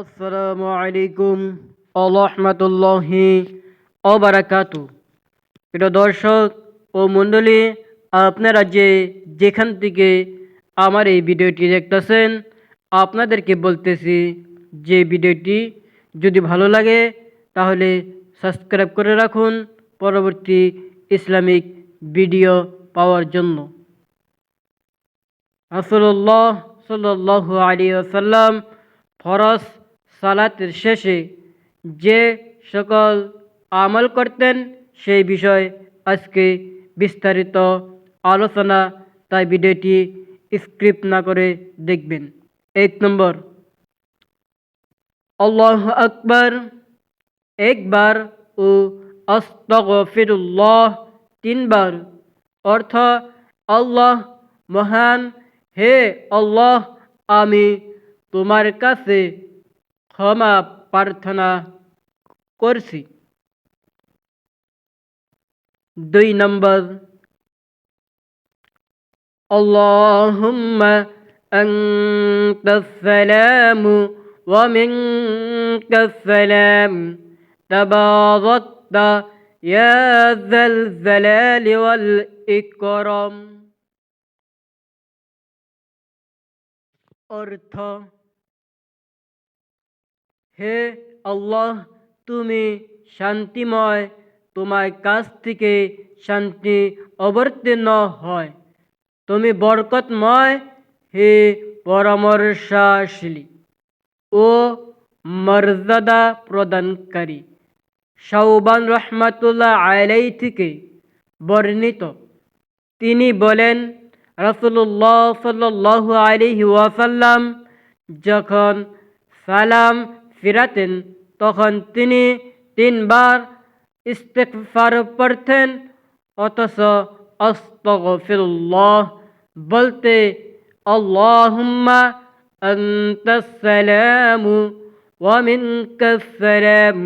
আসসালামু আলাইকুম আরহামাতুল্লাহি ওবারাকাতু। প্রিয় দর্শক ও মণ্ডলী, আপনারা যেখান থেকে আমার এই ভিডিওটি দেখতেছেন, আপনাদেরকে বলতেছি যে ভিডিওটি যদি ভালো লাগে তাহলে সাবস্ক্রাইব করে রাখুন পরবর্তী ইসলামিক ভিডিও পাওয়ার জন্য। রাসূলুল্লাহ সাল্লাল্লাহু আলাইহি ওয়াসাল্লাম ফরজ সালাতের শেষে যে সকল আমল করতেন সেই বিষয় আজকে বিস্তারিত আলোচনা, তাই ভিডিওটি স্ক্রিপ্ট না করে দেখবেন। 1 নম্বর, আল্লাহু আকবার একবার ও আস্তাগফিরুল্লাহ 3 বার। অর্থ: আল্লাহ মহান, হে আল্লাহ, আমি তোমার কাছে ক্ষমা প্রার্থনা করছি। 2 নম্বর, আল্লাহুম্মা আনতাস সালামু ওয়া মিনকাস সালাম তাবারাকতা ইয়া যাল জালালি ওয়াল ইকরাম। অর্থ: হে আল্লাহ, তুমি শান্তিময়, তোমার কাছ থেকে শান্তি অবতীর্ণ হয়, তুমি বরকতময়, হে পরামর্শশীল ও মর্যাদা প্রদানকারী। শাওবান রহমাতুল্লাহ আলাইহি থেকে বর্ণিত, তিনি বলেন, রাসূলুল্লাহ সাল্লাল্লাহু আলাইহি ওয়াসাল্লাম যখন সালাম ফিরাতেন তখন তিনি 3 বার ইস্তেগফার পড়তেন, অথচ আস্তাগফিরুল্লাহ বলতে আল্লাহুম্মা আনতাস সালামু ওয়া মিনকাস সালাম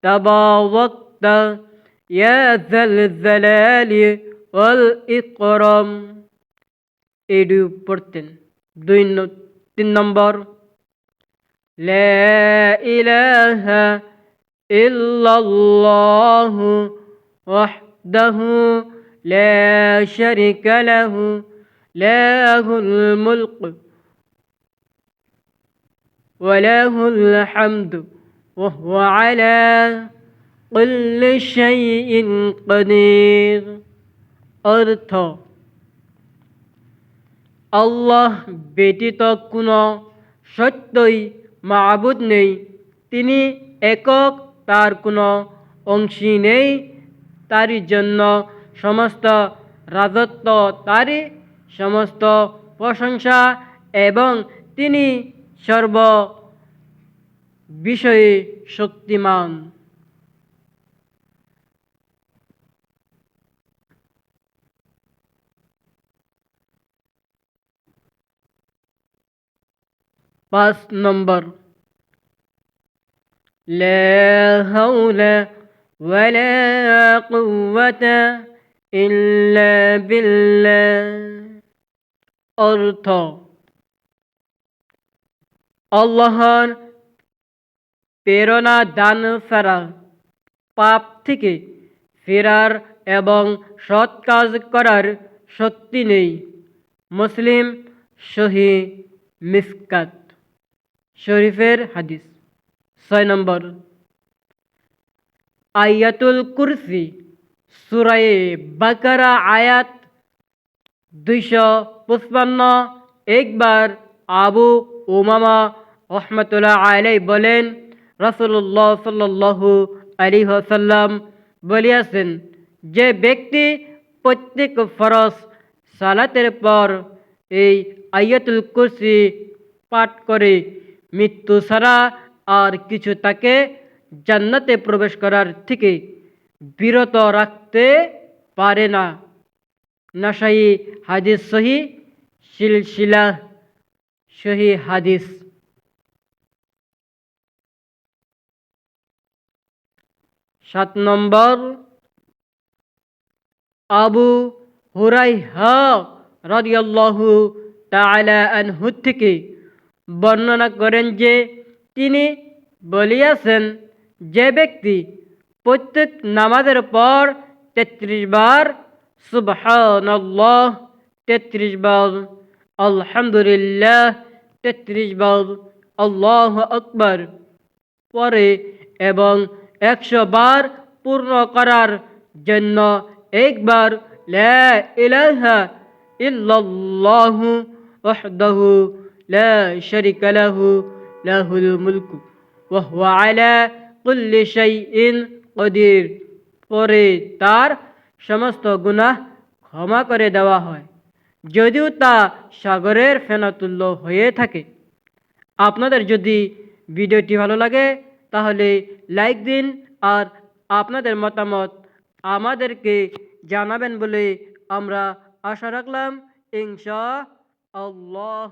তাবারাকতা ইয়া যাল জালালি ওয়াল ইকরাম এডু পড়তেন। 3 নম্বর, লা ইলাহা ইল্লাল্লাহু ওয়াহদাহু লা শারীকা লাহু লাহুল মুলকু ওয়া লাহুল হামদু ওয়া হুয়া আলা কুল্লি শাইইন কাদির। অর্থ: আল্লাহ ব্যতীত কোনো সত্যই মাবুদ নেই, তিনি একক, তার কোনো অংশী নেই, তারই জন্য সমস্ত রাজত্ব, তারই সমস্ত প্রশংসা, এবং তিনি সর্ব বিষয়ে শক্তিমান। পাঁচ নম্বর, লা হাওলা ওয়ালা কুওয়াতা ইল্লা বিল্লাহ। অর্থ: আল্লাহর প্রেরণা দান ছাড়া পাপ থেকে ফেরার এবং সৎ কাজ করার শক্তি নেই। মুসলিম সহিহ মিশকাত শরীফের হাদিস। 6 নম্বর, আয়াতুল কুরসি সূরা বাকারা আয়াত 255। একবার আবু উমামা রাহমাতুল্লাহ আলাইহি বলেন, রাসূলুল্লাহ সাল্লাল্লাহু আলাইহি ওয়াসাল্লাম বলিয়াছেন, যে ব্যক্তি প্রত্যেক ফরজ সালাতের পর এই আয়াতুল কুরসি পাঠ করে, মৃত্যু ছাড়া আর কিছু তাকে জান্নাতে প্রবেশ করার থেকে বিরত রাখতে পারে না। নাসাই হাদিস, সহিহ সিলসিলা সহিহ হাদিস। 7 নম্বর, আবু হুরায়রা রাদিয়াল্লাহু তাআলা আনহু থেকে বর্ণনা করেন যে তিনি বলিয়াছেন, যে ব্যক্তি প্রত্যেক নামাজের পর ৩৩ বার সুবহানাল্লাহ, ৩৩ বার আলহামদুলিল্লাহ, ৩৩ বার আল্লাহু আকবার পরে এবং ১০০ বার পূর্ণ করার জন্য একবার লা ইলাহা ইল্লাল্লাহু ওয়াহদাহু লা শারীকা লাহু লাহুল মুলকু ওয়া হুয়া আলা কুল্লি শাইইন কদির পরে তার সমস্ত গুনাহ ক্ষমা করে দেওয়া হয়, যদিও তা সাগরের ফেনাতুল্য হয়ে থাকে। আপনাদের যদি ভিডিওটি ভালো লাগে তাহলে লাইক দিন আর আপনাদের মতামত আমাদেরকে জানাবেন বলে আমরা আশা রাখলাম, ইনশাআল্লাহ।